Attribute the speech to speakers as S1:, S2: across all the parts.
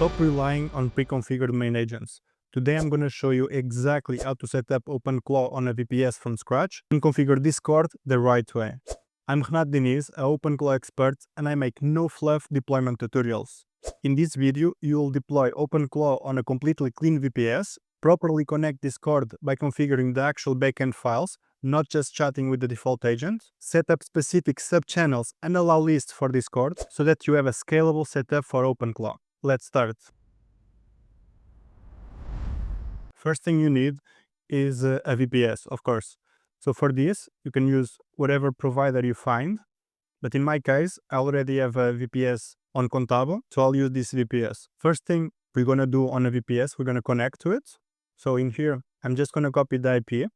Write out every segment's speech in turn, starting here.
S1: Stop relying on pre-configured main agents. Today I'm going to show you exactly how to set up OpenClaw on a VPS from scratch and configure Discord the right way. I'm Hnat Deniz, a OpenClaw expert, and I make no fluff deployment tutorials. In this video, you will deploy OpenClaw on a completely clean VPS, properly connect Discord by configuring the actual backend files, not just chatting with the default agent, set up specific sub-channels and allow lists for Discord so that you have a scalable setup for OpenClaw. Let's start. First thing you need is a VPS, of course. So for this, you can use whatever provider you find. But in my case, I already have a VPS on Contabo, so I'll use this VPS. First thing we're going to do on a VPS, we're going to connect to it. So in here, I'm just going to copy the IP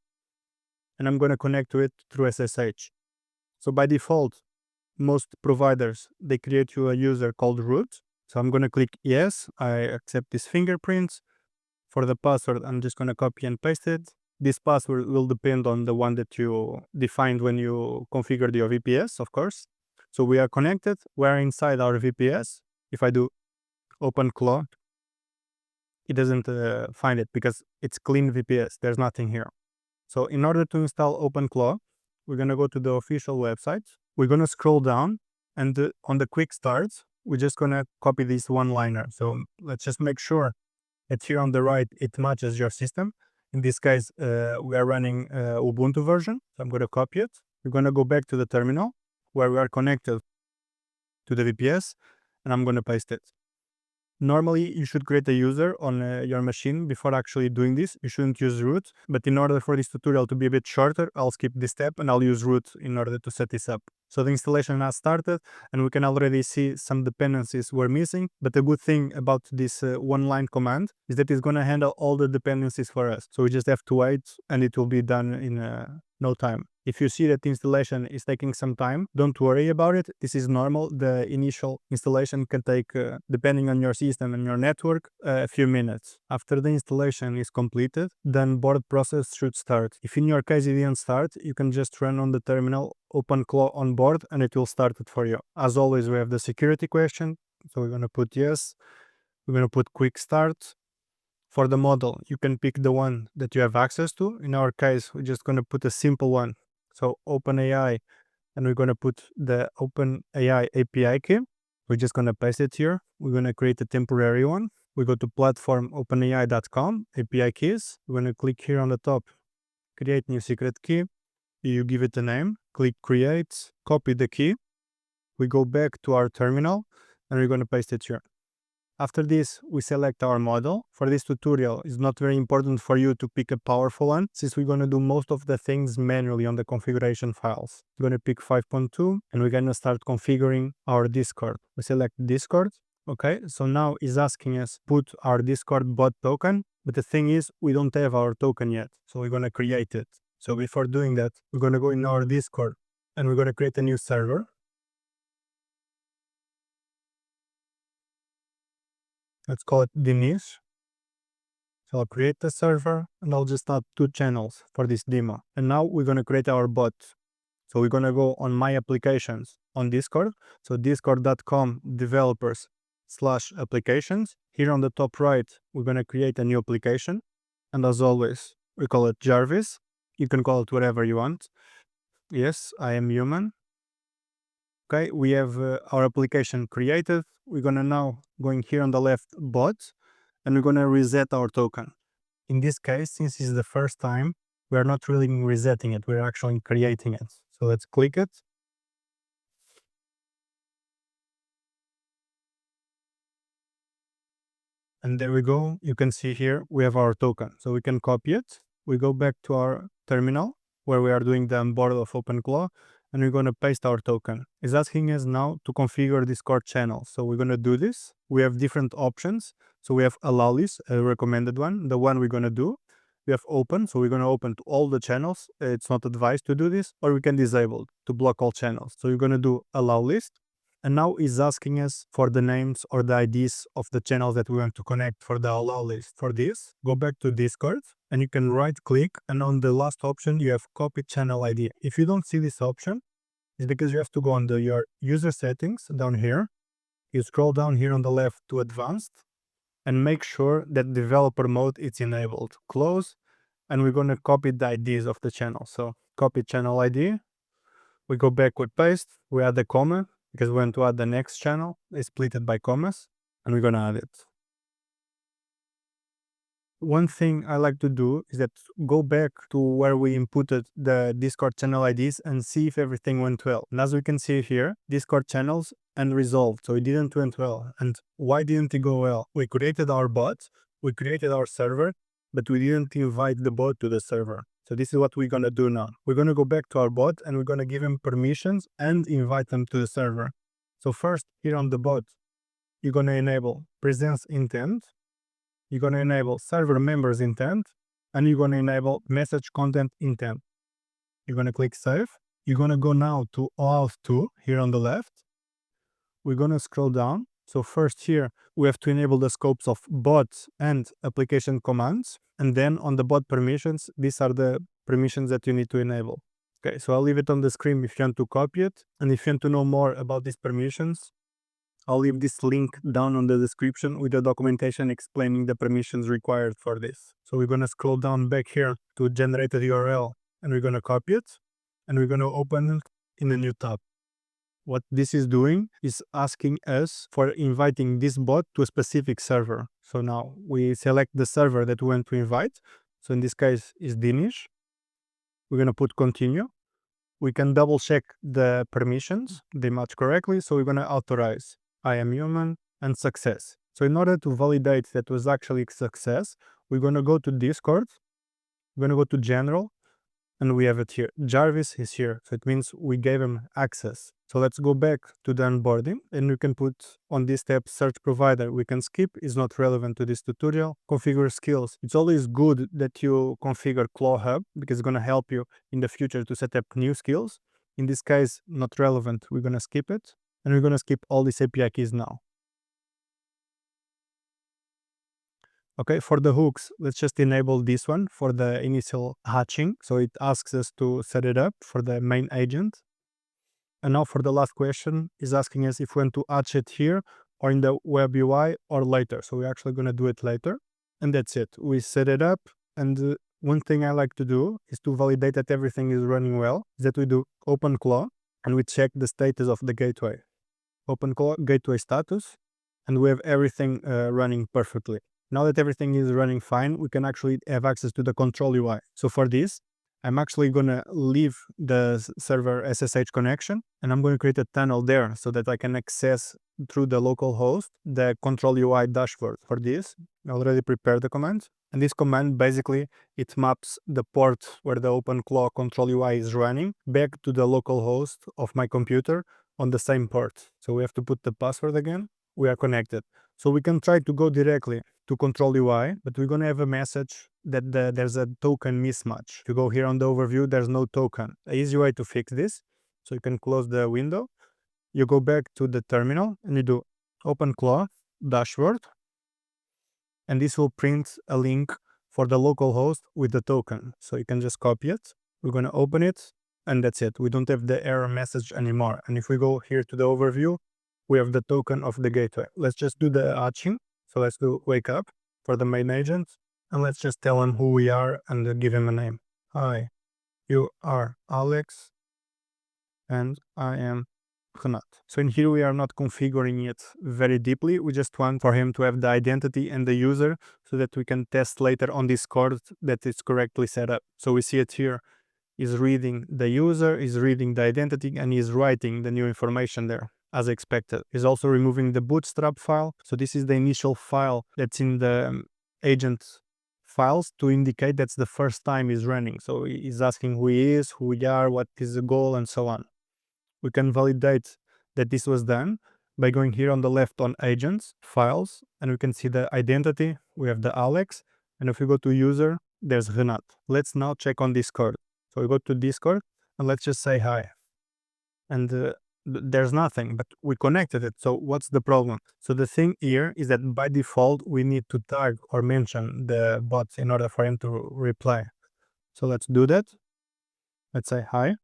S1: and I'm going to connect to it through SSH. So by default, most providers, they create you a user called root. So I'm going to click yes, I accept this fingerprint. For the password, I'm just going to copy and paste it. This password will depend on the one that you defined when you configured your VPS, of course. So we are connected, we're inside our VPS. If I do OpenClaw, it doesn't find it because it's clean VPS, there's nothing here. So in order to install OpenClaw, we're going to go to the official website. We're going to scroll down and on the quick start, we're just going to copy this one-liner. So let's just make sure that here on the right, it matches your system. In this case, we are running Ubuntu version. So I'm going to copy it. We're going to go back to the terminal where we are connected to the VPS, and I'm going to paste it. Normally, you should create a user on your machine before actually doing this. You shouldn't use root, but in order for this tutorial to be a bit shorter, I'll skip this step and I'll use root in order to set this up. So the installation has started and we can already see some dependencies were missing. But the good thing about this one-line command is that it's going to handle all the dependencies for us. So we just have to wait and it will be done in no time. If you see that the installation is taking some time, don't worry about it. This is normal. The initial installation can take, depending on your system and your network, a few minutes. After the installation is completed, then board process should start. If in your case it didn't start, you can just run on the terminal OpenClaw on board and it will start it for you. As always, we have the security question. So we're going to put yes. We're going to put quick start. For the model, you can pick the one that you have access to. In our case, we're just going to put a simple one. So OpenAI, and we're going to put the OpenAI API key. We're just going to paste it here. We're going to create a temporary one. We go to platform openai.com, API keys. We're going to click here on the top, create new secret key. You give it a name, click create, copy the key. We go back to our terminal and we're going to paste it here. After this, we select our model. For this tutorial, it's not very important for you to pick a powerful one, since we're going to do most of the things manually on the configuration files. We're going to pick 5.2 and we're going to start configuring our Discord. We select Discord. Okay, so now it's asking us put our Discord bot token, but the thing is we don't have our token yet, so we're going to create it. So before doing that, we're going to go in our Discord and we're going to create a new server. Let's call it Deniz. So I'll create the server and I'll just add 2 channels for this demo. And now we're going to create our bot. So we're going to go on My Applications on Discord. So discord.com developers/applications. Here on the top right, we're going to create a new application. And as always, we call it Jarvis. You can call it whatever you want. Yes, I am human. Okay, we have our application created. We're going to now going here on the left bot and we're going to reset our token. In this case, since it's the first time, we are not really resetting it. We're actually creating it. So let's click it. And there we go. You can see here we have our token. So we can copy it. We go back to our terminal where we are doing the onboard of OpenClaw. And we're going to paste our token. It's asking us now to configure Discord channel. So we're going to do this. We have different options. So we have allowlist, a recommended one, the one we're going to do. We have open, so we're going to open to all the channels. It's not advised to do this, or we can disable to block all channels. So you're going to do allowlist. And now it's asking us for the names or the IDs of the channels that we want to connect for the allowlist. For this, go back to Discord and you can right click and on the last option you have copy channel ID. If you don't see this option, it's because you have to go under your user settings down here. You scroll down here on the left to advanced and make sure that developer mode is enabled. Close, and we're going to copy the IDs of the channel. So copy channel ID, we go back with paste, we add the comma because we want to add the next channel. It's split it by commas, and we're going to add it. One thing I like to do is that go back to where we inputted the Discord channel IDs and see if everything went well. And as we can see here, Discord channels unresolved, so it didn't went well. And why didn't it go well? We created our bot, we created our server, but we didn't invite the bot to the server. So this is what we're gonna do now. We're gonna go back to our bot and we're gonna give him permissions and invite them to the server. So first, here on the bot, you're gonna enable presence intent, you're going to enable server members intent, and you're going to enable message content intent. You're going to click save. You're going to go now to OAuth 2 here on the left. We're going to scroll down. So first here, we have to enable the scopes of bots and application commands. And then on the bot permissions, these are the permissions that you need to enable. Okay, so I'll leave it on the screen if you want to copy it. And if you want to know more about these permissions, I'll leave this link down on the description with the documentation explaining the permissions required for this. So we're going to scroll down back here to generated URL, and we're going to copy it, and we're going to open it in a new tab. What this is doing is asking us for inviting this bot to a specific server. So now we select the server that we want to invite. So in this case is Dinish. We're going to put continue. We can double check the permissions, they match correctly. So we're going to authorize I am human and success. So in order to validate that was actually a success, we're going to go to Discord, we're going to go to general, and we have it here. Jarvis is here, so it means we gave him access. So let's go back to the onboarding, and we can put on this tab search provider. We can skip, it's not relevant to this tutorial. Configure skills. It's always good that you configure Claw Hub because it's going to help you in the future to set up new skills. In this case, not relevant, we're going to skip it. And we're going to skip all these API keys now. Okay, for the hooks, let's just enable this one for the initial hatching. So it asks us to set it up for the main agent. And now for the last question, is asking us if we want to hatch it here or in the web UI or later. So we're actually going to do it later. And that's it. We set it up. And one thing I like to do is to validate that everything is running well, is that we do OpenClaw and we check the status of the gateway. OpenClaw gateway status, and we have everything running perfectly. Now that everything is running fine, we can actually have access to the control UI. So for this, I'm actually going to leave the server SSH connection, and I'm going to create a tunnel there so that I can access through the local host the control UI dashboard. For this, I already prepared the command. And this command, basically, it maps the port where the OpenClaw control UI is running back to the local host of my computer on the same port. So we have to put the password again. We are connected. So we can try to go directly to control UI, but we're going to have a message that there's a token mismatch. If you go here on the overview, there's no token. An easy way to fix this, so you can close the window. You go back to the terminal and you do OpenClaw dashboard, and this will print a link for the local host with the token. So you can just copy it. We're going to open it, and that's it. We don't have the error message anymore. And if we go here to the overview, we have the token of the gateway. Let's just do the hatching. So let's do wake up for the main agent, and let's just tell him who we are and give him a name. Hi, you are Alex, and I am Renat. So in here we are not configuring it very deeply. We just want for him to have the identity and the user so that we can test later on Discord that it's correctly set up. So we see it here. Is reading the user, is reading the identity, and is writing the new information there as expected. Is also removing the bootstrap file. So this is the initial file that's in the agent files to indicate that's the first time he's running. So he's asking who he is, who we are, what is the goal, and so on. We can validate that this was done by going here on the left on agents, files, and we can see the identity. We have the Alex, and if we go to user, there's Renat. Let's now check on Discord. So we go to Discord and let's just say hi. And there's nothing, but we connected it. So what's the problem? So the thing here is that by default, we need to tag or mention the bot in order for him to reply. So let's do that. Let's say hi.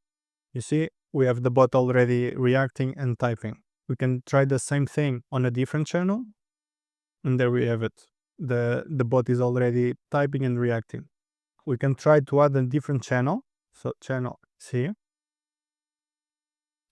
S1: You see, we have the bot already reacting and typing. We can try the same thing on a different channel. And there we have it. the bot is already typing and reacting. We can try to add a different channel. So channel C.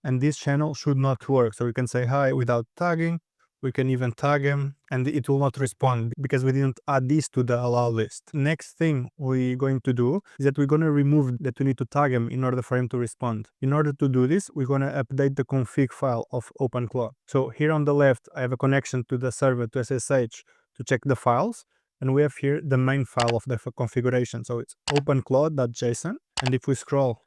S1: And this channel should not work. So we can say hi without tagging. We can even tag him and it will not respond because we didn't add this to the allow list. Next thing we're going to do is that we're going to remove that we need to tag him in order for him to respond. In order to do this, we're going to update the config file of OpenClaw. So here on the left, I have a connection to the server to SSH to check the files. And we have here the main file of the configuration. So it's openclaw.json. And if we scroll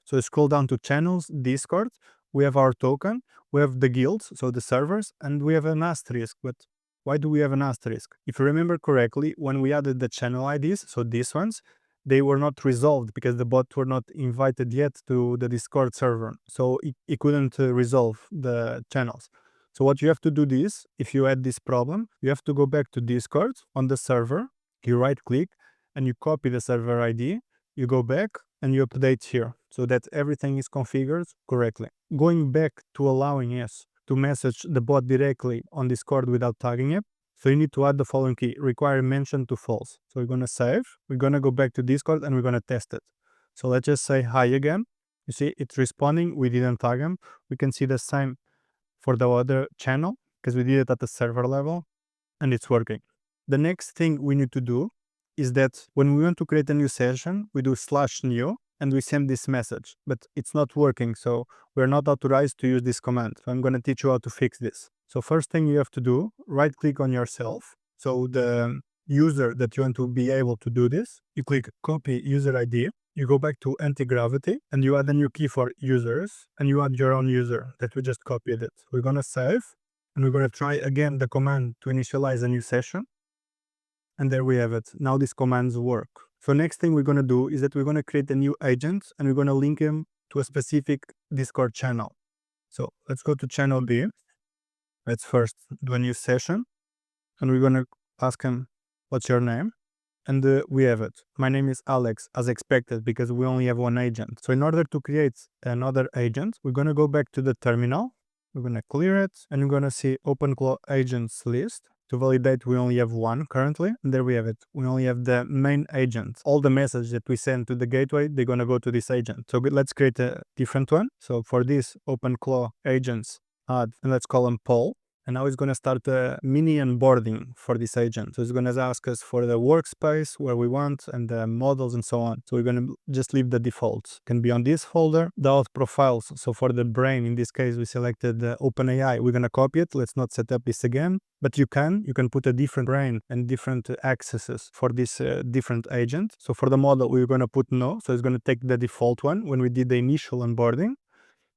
S1: down to channels, Discord, we have our token, we have the guilds, so the servers, and we have an asterisk. But why do we have an asterisk? If you remember correctly, when we added the channel IDs, so these ones, they were not resolved because the bot were not invited yet to the Discord server. So it couldn't resolve the channels. So what you have to do is, if you had this problem, you have to go back to Discord on the server, you right click and you copy the server ID, you go back and you update here so that everything is configured correctly. Going back to allowing us to message the bot directly on Discord without tagging it. So you need to add the following key, require mention to false. So we're going to save, we're going to go back to Discord and we're going to test it. So let's just say hi again. You see it's responding, we didn't tag him. We can see the same for the other channel because we did it at the server level and it's working. The next thing we need to do is that when we want to create a new session, we do /new and we send this message, but it's not working. So we're not authorized to use this command. So I'm going to teach you how to fix this. So first thing you have to do, right click on yourself. So the user that you want to be able to do this, you click copy user ID. You go back to anti-gravity and you add a new key for users and you add your own user that we just copied it. We're going to save and we're going to try again the command to initialize a new session. And there we have it. Now these commands work. So next thing we're going to do is that we're going to create a new agent and we're going to link him to a specific Discord channel. So let's go to channel B. Let's first do a new session and we're going to ask him, what's your name? And we have it. My name is Alex, as expected, because we only have one agent. So in order to create another agent, we're going to go back to the terminal. We're going to clear it and we're going to see OpenClaw agents list. To validate, we only have one currently. And there we have it. We only have the main agent. All the messages that we send to the gateway, they're going to go to this agent. So let's create a different one. So for this OpenClaw agents, add, and let's call them Paul. And now it's going to start a mini onboarding for this agent. So it's going to ask us for the workspace where we want and the models and so on. So we're going to just leave the defaults. It can be on this folder, the auth profiles. So for the brain, in this case, we selected the OpenAI. We're going to copy it. Let's not set up this again. But you can put a different brain and different accesses for this different agent. So for the model, we're going to put no. So it's going to take the default one when we did the initial onboarding.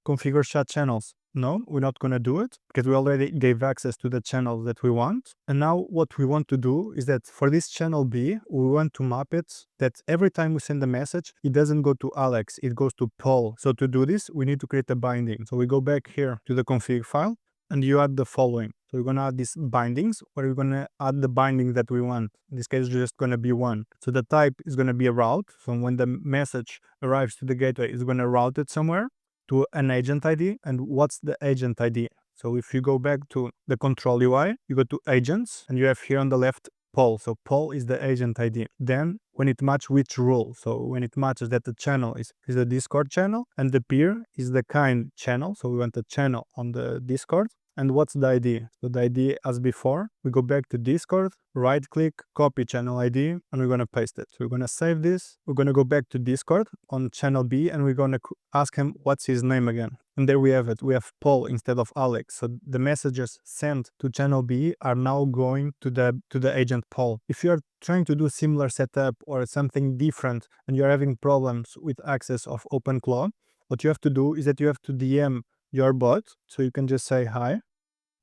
S1: Configure chat channels. No, we're not going to do it because we already gave access to the channel that we want. And now what we want to do is that for this channel B, we want to map it that every time we send a message, it doesn't go to Alex, it goes to Paul. So to do this, we need to create a binding. So we go back here to the config file and you add the following. So we're going to add these bindings where we're going to add the binding that we want. In this case, it's just going to be one. So the type is going to be a route. So when the message arrives to the gateway, it's going to route it somewhere to an agent ID. And what's the agent ID? So if you go back to the control UI, you go to agents and you have here on the left Paul. So Paul is the agent ID. Then when it matches which rule, so when it matches that the channel is a Discord channel and the peer is the kind channel. So we want a channel on the Discord. And what's the ID? So the ID as before, we go back to Discord, right click, copy channel ID, and we're going to paste it. So we're going to save this. We're going to go back to Discord on channel B and we're going to ask him what's his name again. And there we have it. We have Paul instead of Alex. So the messages sent to channel B are now going to the agent Paul. If you're trying to do similar setup or something different and you're having problems with access of OpenClaw, what you have to do is that you have to DM your bot. So you can just say hi.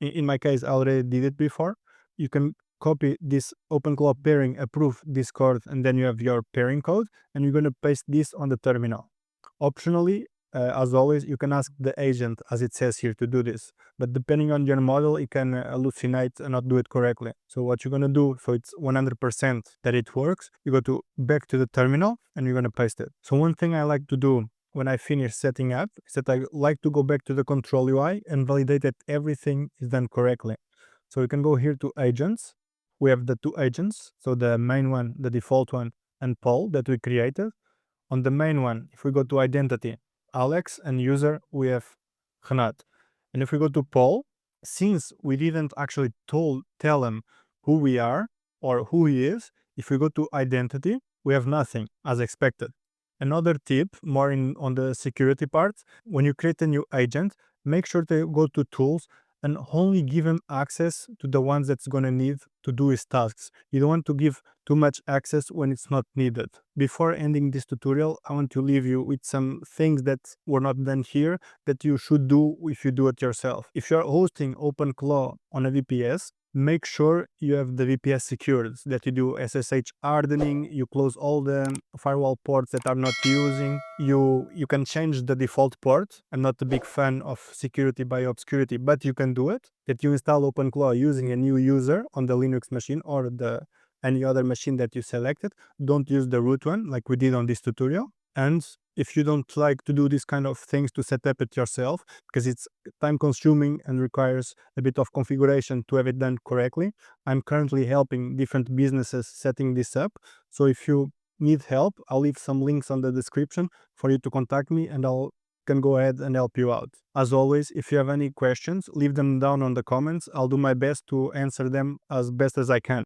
S1: In my case, I already did it before. You can copy this OpenClaw pairing approve Discord and then you have your pairing code and you're going to paste this on the terminal. Optionally, as always, you can ask the agent, as it says here, to do this. But depending on your model, it can hallucinate and not do it correctly. So what you're going to do, so it's 100% that it works, you go back to the terminal and you're going to paste it. So one thing I like to do when I finish setting up is that I like to go back to the control UI and validate that everything is done correctly. So we can go here to agents. we have the two agents. So the main one, the default one, and Paul that we created. On the main one, if we go to identity, Alex, and user, we have Renat. And if we go to Paul, since we didn't actually tell him who we are or who he is, if we go to identity, we have nothing as expected. Another tip, more on the security part, when you create a new agent, make sure to go to tools and only give him access to the ones that's going to need to do his tasks. You don't want to give too much access when it's not needed. Before ending this tutorial, I want to leave you with some things that were not done here that you should do if you do it yourself. If you're hosting OpenClaw on a VPS, make sure you have the VPS secured, that you do SSH hardening, you close all the firewall ports that are not using, you can change the default port. I'm not a big fan of security by obscurity, but you can do it, that you install OpenClaw using a new user on the Linux machine or any other machine that you selected. Don't use the root one like we did on this tutorial. And if you don't like to do these kind of things to set up it yourself, because it's time consuming and requires a bit of configuration to have it done correctly, I'm currently helping different businesses setting this up. So if you need help, I'll leave some links on the description for you to contact me, and can go ahead and help you out. As always, if you have any questions, leave them down on the comments. I'll do my best to answer them as best as I can.